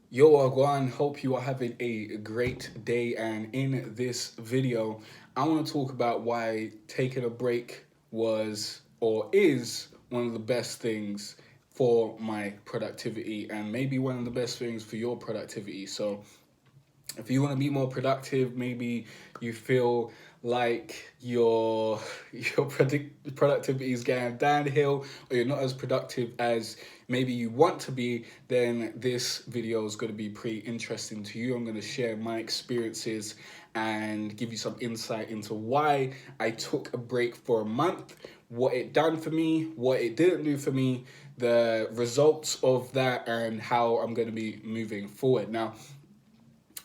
Yo, Agwan, hope you are having a great day. And in this video, I want to talk about why taking a break was or is one of the best things for my productivity and maybe one of the best things for your productivity. So, if you want to be more productive, maybe you feel like your productivity is going downhill, or you're not as productive as maybe you want to be, then this video is going to be pretty interesting to you. I'm going to share my experiences and give you some insight into why I took a break for a month, what it done for me, what it didn't do for me, the results of that, and how I'm going to be moving forward. Now,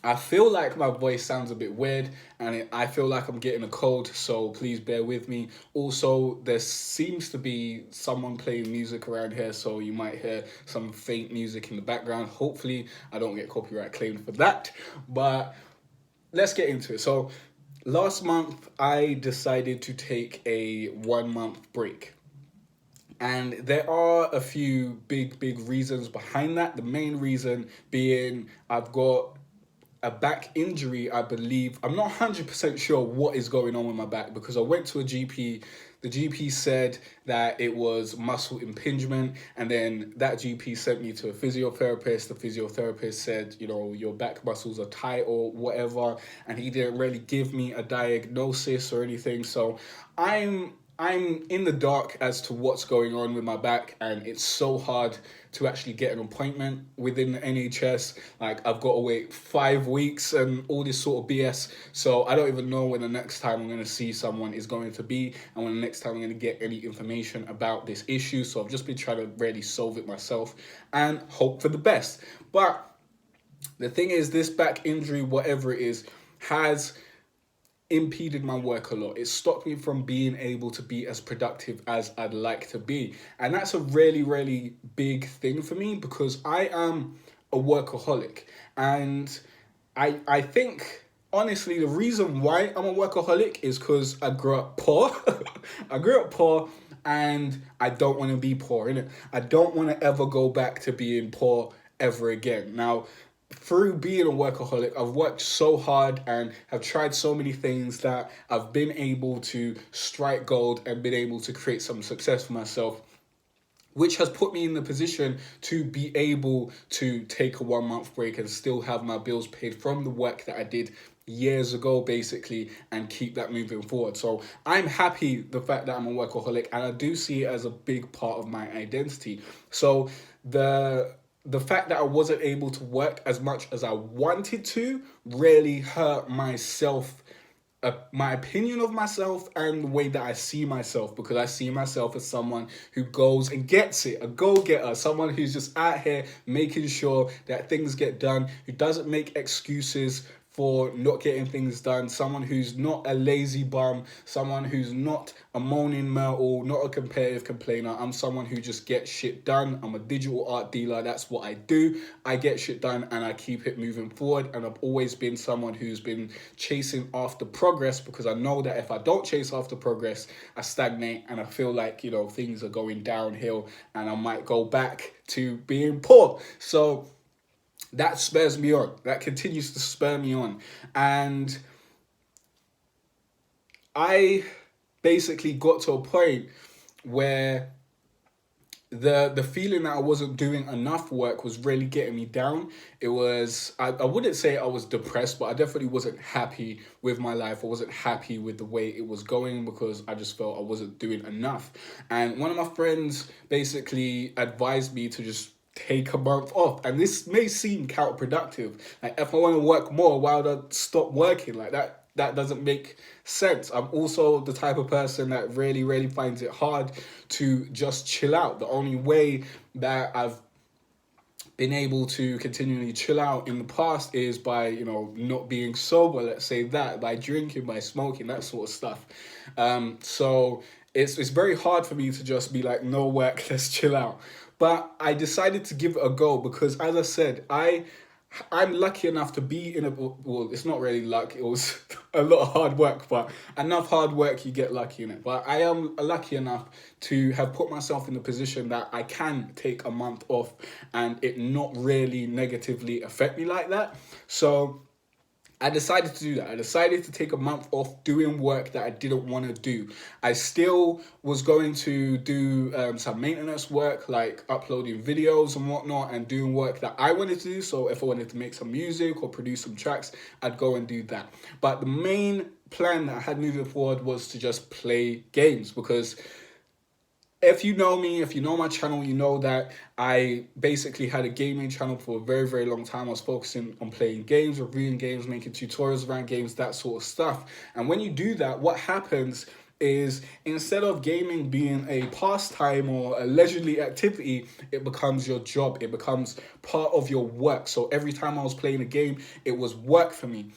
I feel like my voice sounds a bit weird and I feel like I'm getting a cold, so please bear with me. Also, there seems to be someone playing music around here, so you might hear some faint music in the background. Hopefully, I don't get copyright claimed for that, but let's get into it. So, last month, I decided to take a 1 month break. And there are a few big reasons behind that. The main reason being I've got a back injury, I believe. I'm not 100% sure what is going on with my back because I went to a GP. The GP said that it was muscle impingement, and then that GP sent me to a physiotherapist. The physiotherapist said, your back muscles are tight or whatever, and he didn't really give me a diagnosis or anything. So I'm in the dark as to what's going on with my back, and it's so hard to actually get an appointment within the NHS. Like, I've got to wait 5 weeks and all this sort of BS. So I don't even know when the next time I'm going to see someone is going to be, and when the next time I'm going to get any information about this issue. So I've just been trying to really solve it myself and hope for the best. But the thing is, this back injury, whatever it is, has impeded my work a lot. It stopped me from being able to be as productive as I'd like to be. And that's a really big thing for me because I am a workaholic. And I think, honestly, the reason why I'm a workaholic is because I grew up poor. I grew up poor, and I don't want to be poor, innit? I don't want to ever go back to being poor ever again. Now, through being a workaholic, I've worked so hard and have tried so many things that I've been able to strike gold and been able to create some success for myself, which has put me in the position to be able to take a 1 month break and still have my bills paid from the work that I did years ago, basically, and keep that moving forward. So I'm happy the fact that I'm a workaholic, and I do see it as a big part of my identity. So the fact that I wasn't able to work as much as I wanted to really hurt myself, my opinion of myself, and the way that I see myself, because I see myself as someone who goes and gets it, a go-getter, someone who's just out here making sure that things get done, who doesn't make excuses for not getting things done, someone who's not a lazy bum, someone who's not a moaning myrtle, not a competitive complainer. I'm someone who just gets shit done. I'm a digital art dealer. That's what I do. I get shit done and I keep it moving forward. And I've always been someone who's been chasing after progress, because I know that if I don't chase after progress, I stagnate and I feel like, things are going downhill and I might go back to being poor. So that spurs me on. That continues to spur me on. And I basically got to a point where the feeling that I wasn't doing enough work was really getting me down. It was, I wouldn't say I was depressed, but I definitely wasn't happy with my life. I wasn't happy with the way it was going because I just felt I wasn't doing enough. And one of my friends basically advised me to just take a month off. And this may seem counterproductive. Like, if I want to work more, why would I stop working? Like, that doesn't make sense. I'm also the type of person that really finds it hard to just chill out. The only way that I've been able to continually chill out in the past is by, not being sober, let's say that, by drinking, by smoking, that sort of stuff. So it's very hard for me to just be like, no work, let's chill out. But I decided to give it a go because, as I said, I I'm lucky enough to be in a, well, it's not really luck, it was a lot of hard work, but enough hard work, you get lucky in it. But I am lucky enough to have put myself in the position that I can take a month off and it not really negatively affect me like that. So I decided to do that. I decided to take a month off doing work that I didn't want to do. I still was going to do some maintenance work, like uploading videos and whatnot, and doing work that I wanted to do. So if I wanted to make some music or produce some tracks, I'd go and do that. But the main plan that I had moving forward was to just play games, because if you know me, if you know my channel, you know that I basically had a gaming channel for a very, very long time. I was focusing on playing games, reviewing games, making tutorials around games, that sort of stuff. And when you do that, what happens is, instead of gaming being a pastime or a leisurely activity, it becomes your job. It becomes part of your work. So every time I was playing a game, it was work for me.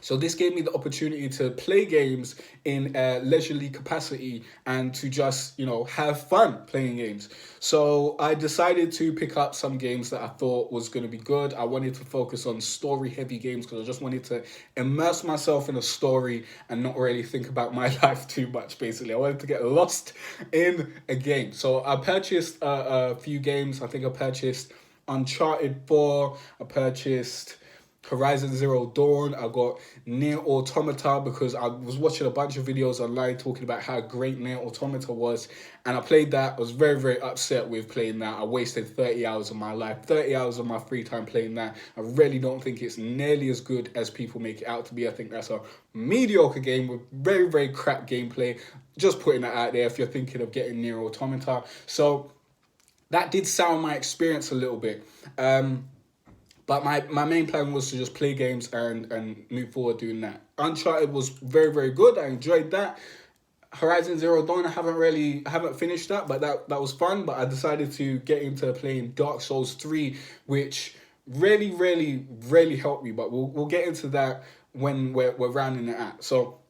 So this gave me the opportunity to play games in a leisurely capacity and to just, have fun playing games. So I decided to pick up some games that I thought was going to be good. I wanted to focus on story-heavy games because I just wanted to immerse myself in a story and not really think about my life too much, basically. I wanted to get lost in a game. So I purchased a few games. I think I purchased Uncharted 4. I purchased Horizon Zero Dawn. I got Nier Automata because I was watching a bunch of videos online talking about how great Nier Automata was, and I played that. I was very, very upset with playing that. I wasted 30 hours of my life, 30 hours of my free time playing that. I really don't think it's nearly as good as people make it out to be. I think that's a mediocre game with very, very crap gameplay. Just putting that out there if you're thinking of getting Nier Automata. So that did sour my experience a little bit. But my main plan was to just play games and move forward doing that. Uncharted was very, very good. I enjoyed that. Horizon Zero Dawn, I haven't finished that, but that was fun. But I decided to get into playing Dark Souls 3, which really, really, really helped me. But we'll get into that when we're rounding it out. So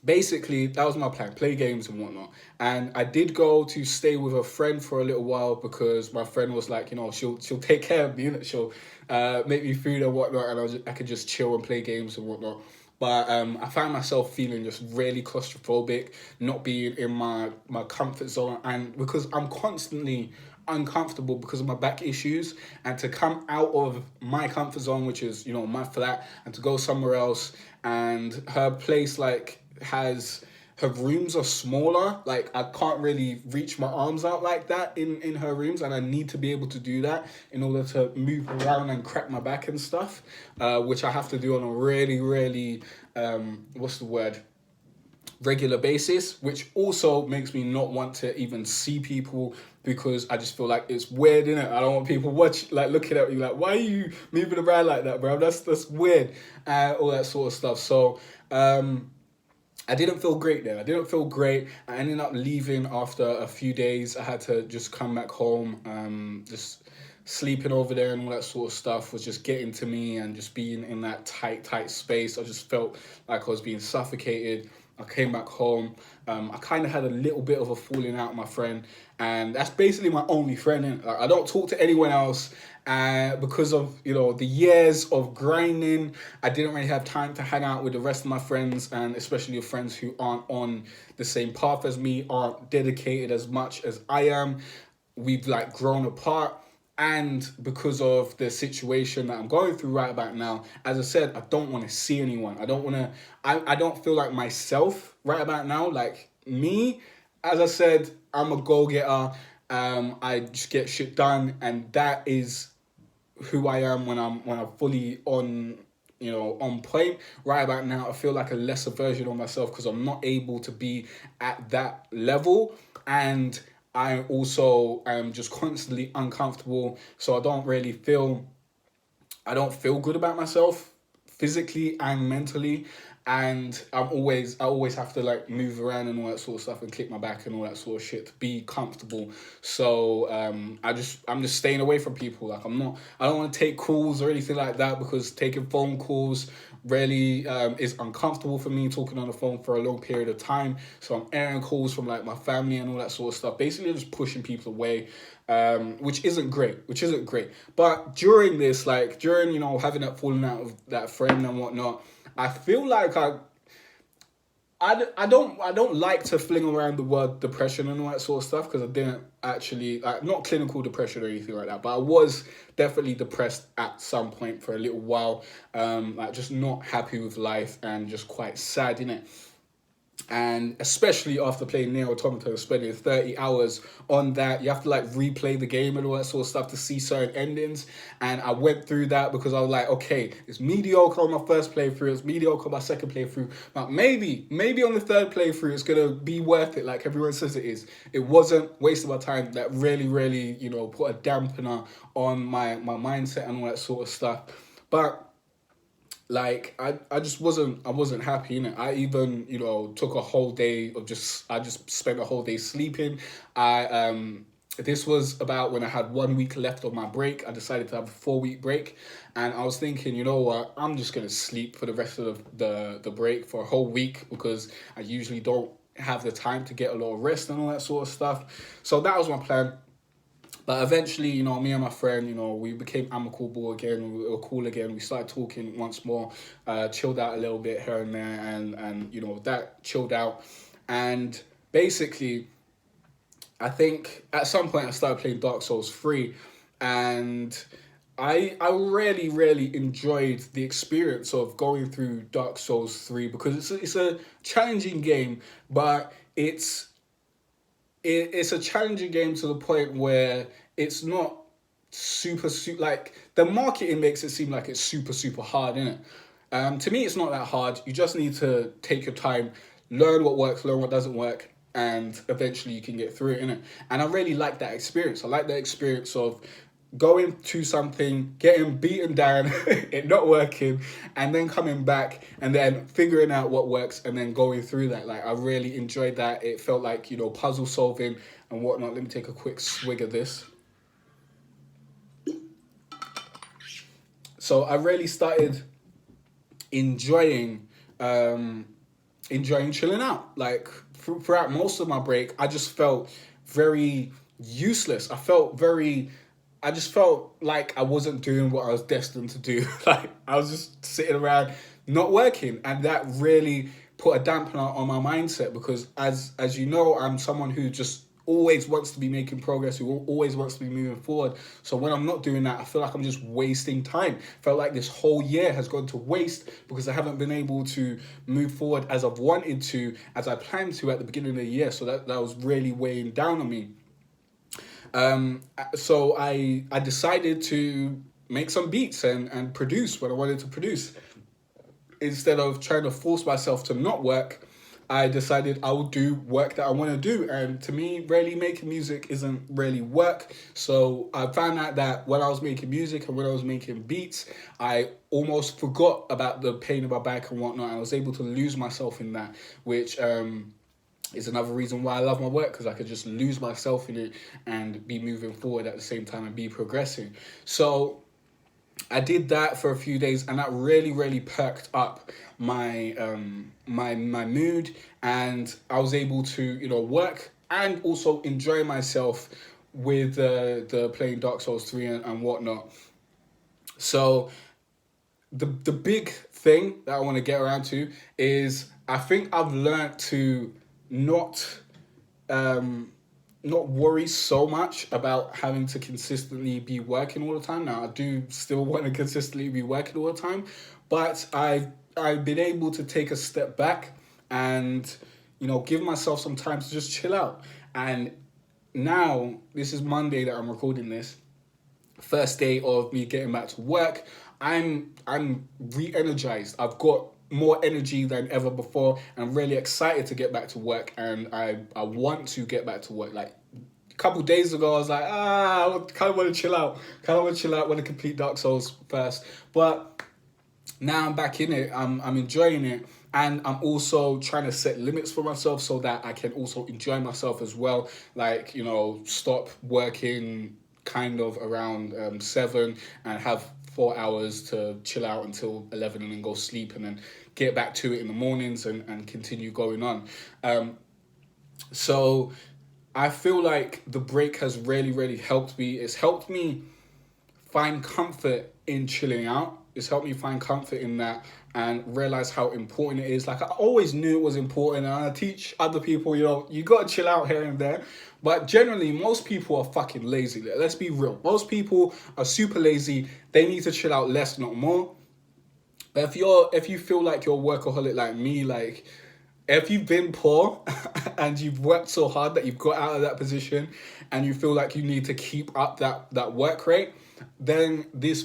basically, that was my plan, play games and whatnot. And I did go to stay with a friend for a little while because my friend was like, she'll take care of me, she'll make me food and whatnot, and I could just chill and play games and whatnot. But I found myself feeling just really claustrophobic, not being in my comfort zone, and because I'm constantly uncomfortable because of my back issues, and to come out of my comfort zone, which is my flat, and to go somewhere else, and her place her rooms are smaller. Like, I can't really reach my arms out like that in her rooms, and I need to be able to do that in order to move around and crack my back and stuff, which I have to do on a really, really, regular basis, which also makes me not want to even see people because I just feel like it's weird, innit? I don't want people looking at me like, why are you moving around like that, bro? That's weird, all that sort of stuff. So, I didn't feel great there. I ended up leaving after a few days. I had to just come back home. Just sleeping over there and all that sort of stuff was just getting to me, and just being in that tight space. I just felt like I was being suffocated. I came back home. I kind of had a little bit of a falling out with my friend, and that's basically my only friend. I don't talk to anyone else, because of the years of grinding. I didn't really have time to hang out with the rest of my friends, and especially the friends who aren't on the same path as me, aren't dedicated as much as I am. We've grown apart. And because of the situation that I'm going through right about now, as I said, I don't want to see anyone. I don't feel like myself right about now. Like me, as I said, I'm a go-getter. I just get shit done, and that is who I am when I'm fully on point. Right about now, I feel like a lesser version of myself because I'm not able to be at that level, and I also am just constantly uncomfortable, so I don't feel good about myself physically and mentally. and I always have to like move around and all that sort of stuff and kick my back and all that sort of shit to be comfortable. So I'm just staying away from people. Like I don't want to take calls or anything like that, because taking phone calls really is uncomfortable for me, talking on the phone for a long period of time. So I'm airing calls from like my family and all that sort of stuff, basically just pushing people away, which isn't great. But during this, like during, you know, having that falling out of that friend and whatnot, I feel like I don't like to fling around the word depression and all that sort of stuff, because I didn't actually, like, not clinical depression or anything like that, but I was definitely depressed at some point for a little while, like just not happy with life and just quite sad, innit? And especially after playing Nier Automata, spending 30 hours on that, you have to like replay the game and all that sort of stuff to see certain endings. And I went through that because I was like, okay, it's mediocre on my first playthrough, it's mediocre on my second playthrough, but maybe on the third playthrough it's gonna be worth it, like everyone says it is. It wasn't. Wasting my time. That really, you know, put a dampener on my mindset and all that sort of stuff. But like I just wasn't happy, innit? I even, you know, took a whole day of I just spent a whole day sleeping. This was about when I had 1 week left of my break. I decided to have a 4-week break, and I was thinking, you know what, I'm just gonna sleep for the rest of the break for a whole week, because I usually don't have the time to get a lot of rest and all that sort of stuff. So that was my plan. But eventually, you know, me and my friend, you know, we became amicable again. We were cool again. We started talking once more, chilled out a little bit here and there, and you know, that chilled out. And basically, I think at some point I started playing Dark Souls 3, and I really enjoyed the experience of going through Dark Souls 3, because it's a challenging game, but it's a challenging game to the point where it's not super like, the marketing makes it seem like it's super hard, innit? To me, it's not that hard. You just need to take your time, learn what works, learn what doesn't work, and eventually you can get through it, innit? And I really like that experience. I like that experience of going to something, getting beaten down, it not working, and then coming back and then figuring out what works and then going through that. Like, I really enjoyed that. It felt like, you know, puzzle solving and whatnot. Let me take a quick swig of this. So I really started enjoying chilling out. Like, throughout most of my break, I just felt very useless. I just felt like I wasn't doing what I was destined to do. Like, I was just sitting around not working, and that really put a dampener on my mindset, because as you know, I'm someone who just always wants to be making progress, who always wants to be moving forward. So when I'm not doing that, I feel like I'm just wasting time. Felt like this whole year has gone to waste because I haven't been able to move forward as I've wanted to, as I planned to at the beginning of the year. So that was really weighing down on me. So I decided to make some beats and produce what I wanted to produce. Instead of trying to force myself to not work, I decided I would do work that I want to do. And to me, really making music isn't really work. So I found out that when I was making music and when I was making beats, I almost forgot about the pain in my back and whatnot. I was able to lose myself in that, which is another reason why I love my work, because I could just lose myself in it and be moving forward at the same time and be progressing. So I did that for a few days, and that really perked up my my mood, and I was able to, you know, work and also enjoy myself with the playing Dark Souls 3 and whatnot. So the big thing that I want to get around to is, I think I've learned to not worry so much about having to consistently be working all the time. Now, I do still want to consistently be working all the time, but I've been able to take a step back and, you know, give myself some time to just chill out. And now, this is Monday that I'm recording this, first day of me getting back to work. I'm re-energized. I've got more energy than ever before. I'm really excited to get back to work, and I want to get back to work. Like, a couple days ago, I was like, I kind of want to chill out. Want to complete Dark Souls first. But now I'm back in it. I'm enjoying it, And I'm also trying to set limits for myself so that I can also enjoy myself as well. Like, stop working kind of around 7 and have 4 hours to chill out until 11 and then go sleep and then get back to it in the mornings and continue going on. So I feel like the break has really, really helped me. It's helped me find comfort in chilling out. It's helped me find comfort in that and realize how important it is. Like, I always knew it was important, and I teach other people, you got to chill out here and there. But generally, most people are fucking lazy. Let's be real. Most people are super lazy. They need to chill out less, not more. But if you feel like you're a workaholic like me, like, if you've been poor and you've worked so hard that you've got out of that position and you feel like you need to keep up that work rate, then this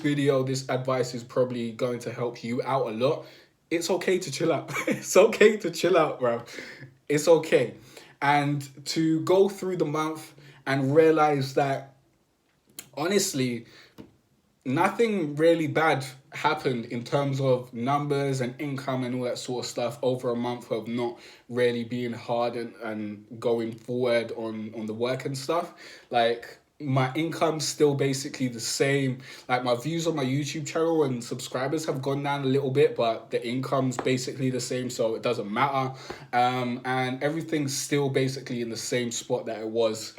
advice is probably going to help you out a lot. It's okay to chill out. It's okay to chill out, bro. It's okay. And to go through the month and realize that, honestly, nothing really bad happened in terms of numbers and income and all that sort of stuff over a month of not really being hard and going forward on the work and stuff. Like, my income's still basically the same. Like, my views on my YouTube channel and subscribers have gone down a little bit, but the income's basically the same, so it doesn't matter. And everything's still basically in the same spot that it was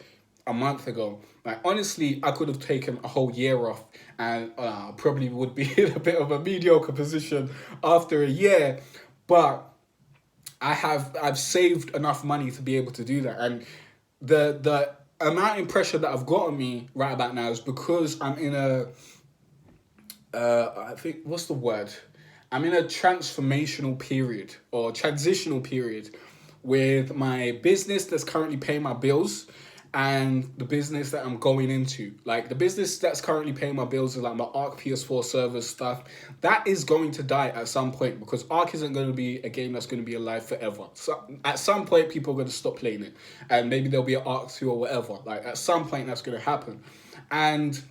a month ago. Like, honestly, I could have taken a whole year off and probably would be in a bit of a mediocre position after a year, but I've saved enough money to be able to do that. And the amount of pressure that I've got on me right about now is because I'm in I think, what's the word? I'm in a transformational period or transitional period with my business that's currently paying my bills and the business that I'm going into. Like, the business that's currently paying my bills is like my Arc PS4 servers stuff. That is going to die at some point because Arc isn't going to be a game that's going to be alive forever. So at some point, people are going to stop playing it. And maybe there'll be an Arc 2 or whatever. Like, at some point, that's going to happen. And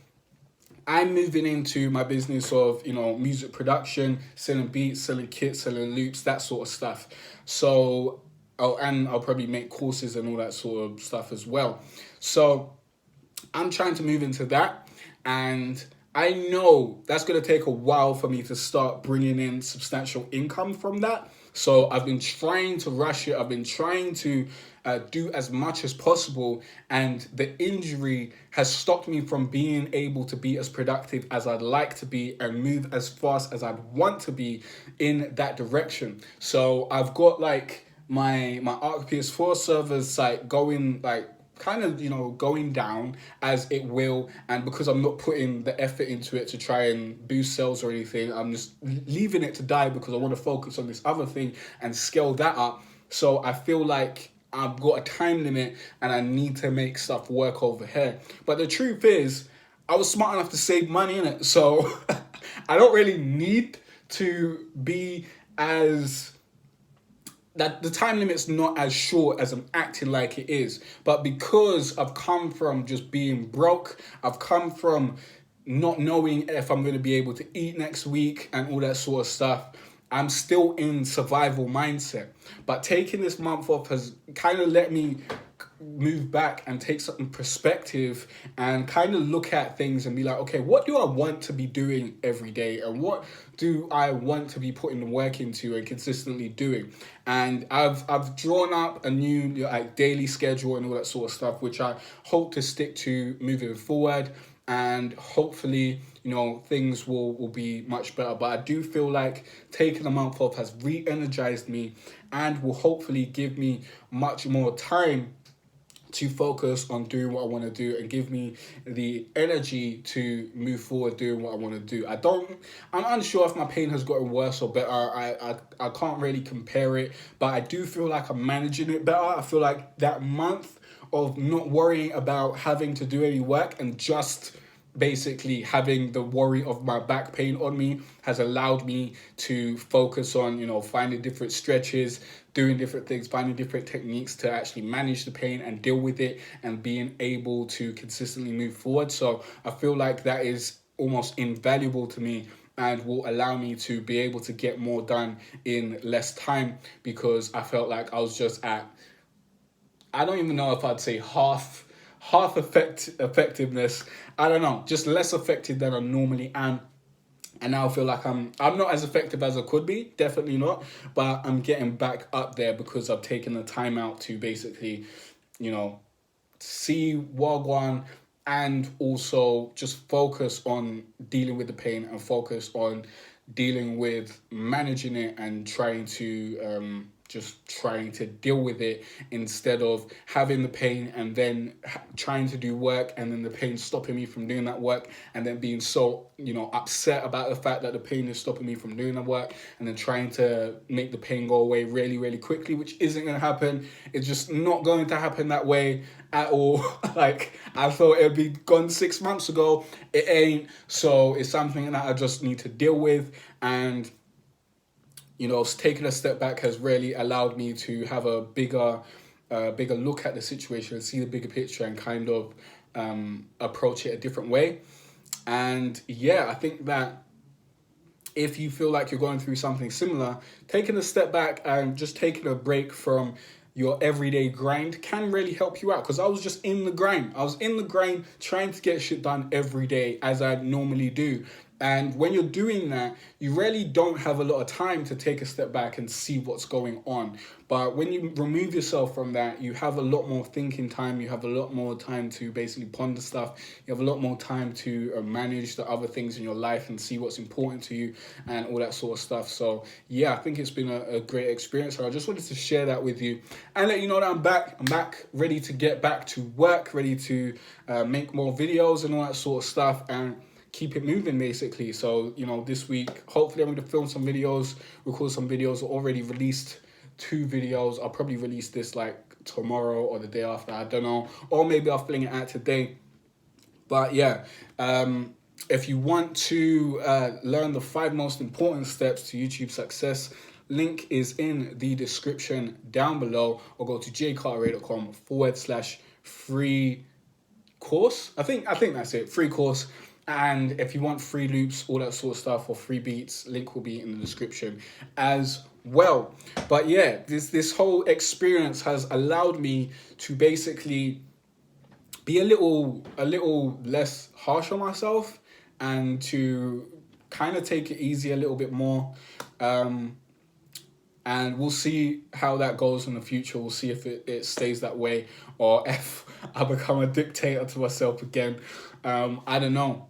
I'm moving into my business of, music production, selling beats, selling kits, selling loops, that sort of stuff. So, and I'll probably make courses and all that sort of stuff as well. So I'm trying to move into that. And I know that's going to take a while for me to start bringing in substantial income from that. So I've been trying to rush it. I've been trying to do as much as possible. And the injury has stopped me from being able to be as productive as I'd like to be and move as fast as I'd want to be in that direction. So I've got like my Arc PS4 servers site going like kind of, going down as it will. And because I'm not putting the effort into it to try and boost sales or anything, I'm just leaving it to die because I want to focus on this other thing and scale that up. So I feel like I've got a time limit and I need to make stuff work over here. But the truth is, I was smart enough to save money in it. So I don't really need to be that the time limit's not as short as I'm acting like it is. But because I've come from just being broke, I've come from not knowing if I'm going to be able to eat next week and all that sort of stuff, I'm still in survival mindset. But taking this month off has kind of let me move back and take some perspective and kind of look at things and be like, okay, what do I want to be doing every day? And what do I want to be putting the work into and consistently doing? And I've drawn up a new daily schedule and all that sort of stuff, which I hope to stick to moving forward. And hopefully, things will be much better. But I do feel like taking a month off has re-energized me and will hopefully give me much more time to focus on doing what I want to do and give me the energy to move forward doing what I want to do. I'm unsure if my pain has gotten worse or better. I can't really compare it, but I do feel like I'm managing it better. I feel like that month of not worrying about having to do any work and just basically having the worry of my back pain on me has allowed me to focus on, finding different stretches, doing different things, finding different techniques to actually manage the pain and deal with it and being able to consistently move forward. So I feel like that is almost invaluable to me and will allow me to be able to get more done in less time, because I felt like I was just at, I don't even know if I'd say half effectiveness. I don't know, just less effective than I normally am. And now I feel like I'm not as effective as I could be, definitely not, but I'm getting back up there because I've taken the time out to basically, see Wagwan, and also just focus on dealing with the pain and focus on dealing with managing it and trying to deal with it, instead of having the pain and then trying to do work and then the pain stopping me from doing that work, and then being so upset about the fact that the pain is stopping me from doing the work, and then trying to make the pain go away really, really quickly, which isn't going to happen. It's just not going to happen that way at all. Like, I thought it'd be gone 6 months ago. It ain't. So it's something that I just need to deal with, and taking a step back has really allowed me to have a bigger look at the situation and see the bigger picture, and kind of approach it a different way. And yeah, I think that if you feel like you're going through something similar, taking a step back and just taking a break from your everyday grind can really help you out. Because I was just in the grind. I was in the grind trying to get shit done every day, as I normally do. And when you're doing that, you really don't have a lot of time to take a step back and see what's going on. But when you remove yourself from that, you have a lot more thinking time. You have a lot more time to basically ponder stuff. You have a lot more time to manage the other things in your life and see what's important to you and all that sort of stuff. So yeah, I think it's been a great experience. So I just wanted to share that with you and let you know that I'm back. I'm back, ready to get back to work, ready to make more videos and all that sort of stuff, and keep it moving, basically. So, this week, hopefully I'm going to film some videos, record some videos. I already released 2 videos. I'll probably release this like tomorrow or the day after, I don't know. Or maybe I'll fling it out today. But yeah, if you want to learn the 5 most important steps to YouTube success, link is in the description down below, or go to jaycartere.com/free course. I think that's it, free course. And if you want free loops, all that sort of stuff, or free beats, link will be in the description as well. But yeah, this whole experience has allowed me to basically be a little less harsh on myself, and to kind of take it easy a little bit more. And we'll see how that goes in the future. We'll see if it stays that way, or if I become a dictator to myself again. I don't know.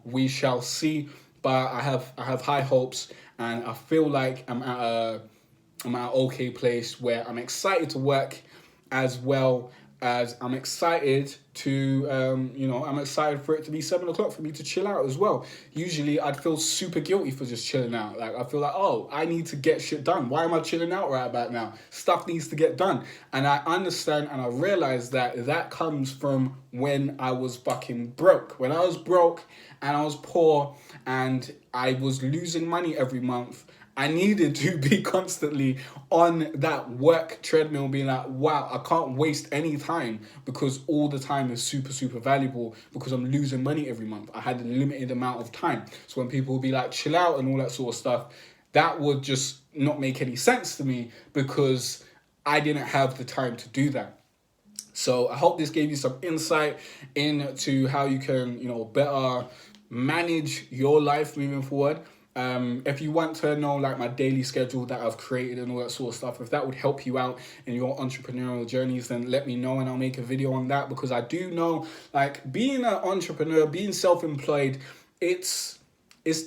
We shall see. But I have high hopes, and I feel like I'm at an okay place where I'm excited to work, as well as I'm excited to, I'm excited for it to be 7 o'clock for me to chill out as well. Usually I'd feel super guilty for just chilling out. Like, I feel like, I need to get shit done. Why am I chilling out right about now? Stuff needs to get done. And I understand, and I realize that comes from when I was fucking broke. When I was broke and I was poor and I was losing money every month, I needed to be constantly on that work treadmill, being like, wow, I can't waste any time, because all the time is super, super valuable, because I'm losing money every month. I had a limited amount of time. So when people would be like, chill out and all that sort of stuff, that would just not make any sense to me, because I didn't have the time to do that. So I hope this gave you some insight into how you can, better manage your life moving forward. If you want to know like my daily schedule that I've created and all that sort of stuff, if that would help you out in your entrepreneurial journeys, then let me know and I'll make a video on that, because I do know, like, being an entrepreneur, being self-employed, it's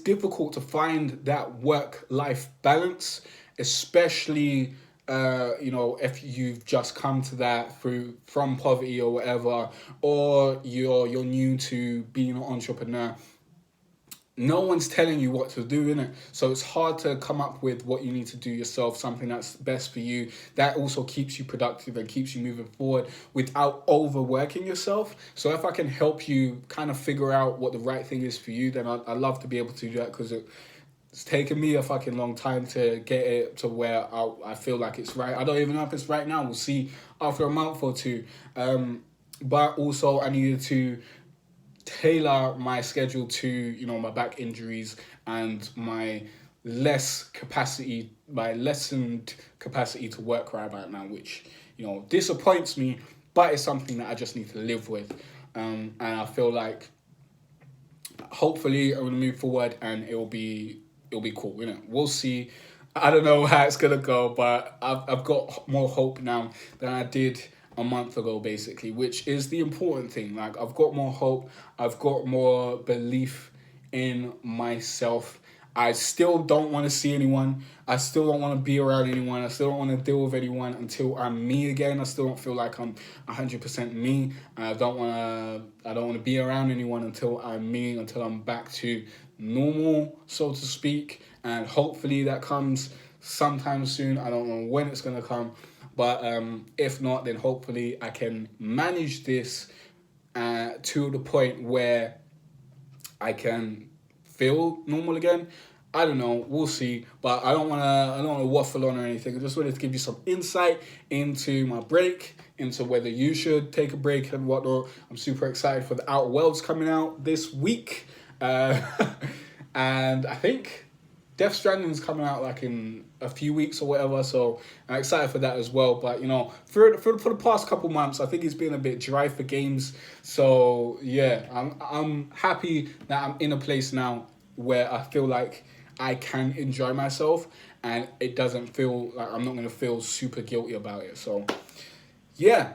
difficult to find that work-life balance, especially if you've just come to that from poverty or whatever, or you're new to being an entrepreneur. No one's telling you what to do, innit? So it's hard to come up with what you need to do yourself, something that's best for you, that also keeps you productive and keeps you moving forward without overworking yourself. So if I can help you kind of figure out what the right thing is for you, then I'd love to be able to do that, because it's taken me a fucking long time to get it to where I feel like it's right. I don't even know if it's right now. We'll see after a month or two. But also I needed to tailor my schedule to, you know, my back injuries and my lessened capacity to work right about now, which, you know, disappoints me, but it's something that I just need to live with. And I feel like hopefully I'm gonna move forward and it'll be cool. You know, we'll see. I don't know how it's gonna go, but I've got more hope now than I did a month ago, basically, which is the important thing. Like, I've got more hope, I've got more belief in myself. I still don't want to see anyone. I still don't want to be around anyone. I still don't want to deal with anyone until I'm me again. I still don't feel like I'm 100% me. I don't want to be around anyone until I'm me, until I'm back to normal, so to speak. And hopefully that comes sometime soon. I don't know when it's going to come. But if not, then hopefully I can manage this to the point where I can feel normal again. I don't know, we'll see, but I don't want to waffle on or anything. I just wanted to give you some insight into my break, into whether you should take a break and whatnot. I'm super excited for the Outer Worlds coming out this week, and I think Death Stranding is coming out like in a few weeks or whatever, so I'm excited for that as well. But, you know, for the past couple months, I think it's been a bit dry for games. So yeah, I'm happy that I'm in a place now where I feel like I can enjoy myself, and it doesn't feel like I'm not gonna feel super guilty about it. So yeah,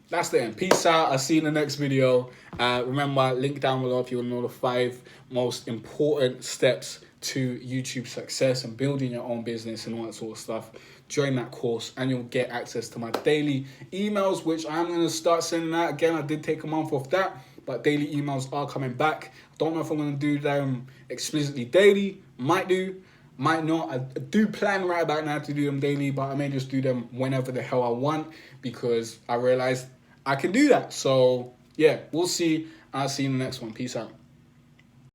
that's the end. Peace out. I'll see you in the next video. Remember, link down below if you want to know the 5 most important steps to YouTube success and building your own business and all that sort of stuff. Join that course and you'll get access to my daily emails, which I'm going to start sending out again. I did take a month off that, but daily emails are coming back. Don't know if I'm going to do them explicitly daily. Might do, might not. I do plan right about now to do them daily, but I may just do them whenever the hell I want, because I realized I can do that. So yeah, we'll see. I'll see you in the next one. Peace out.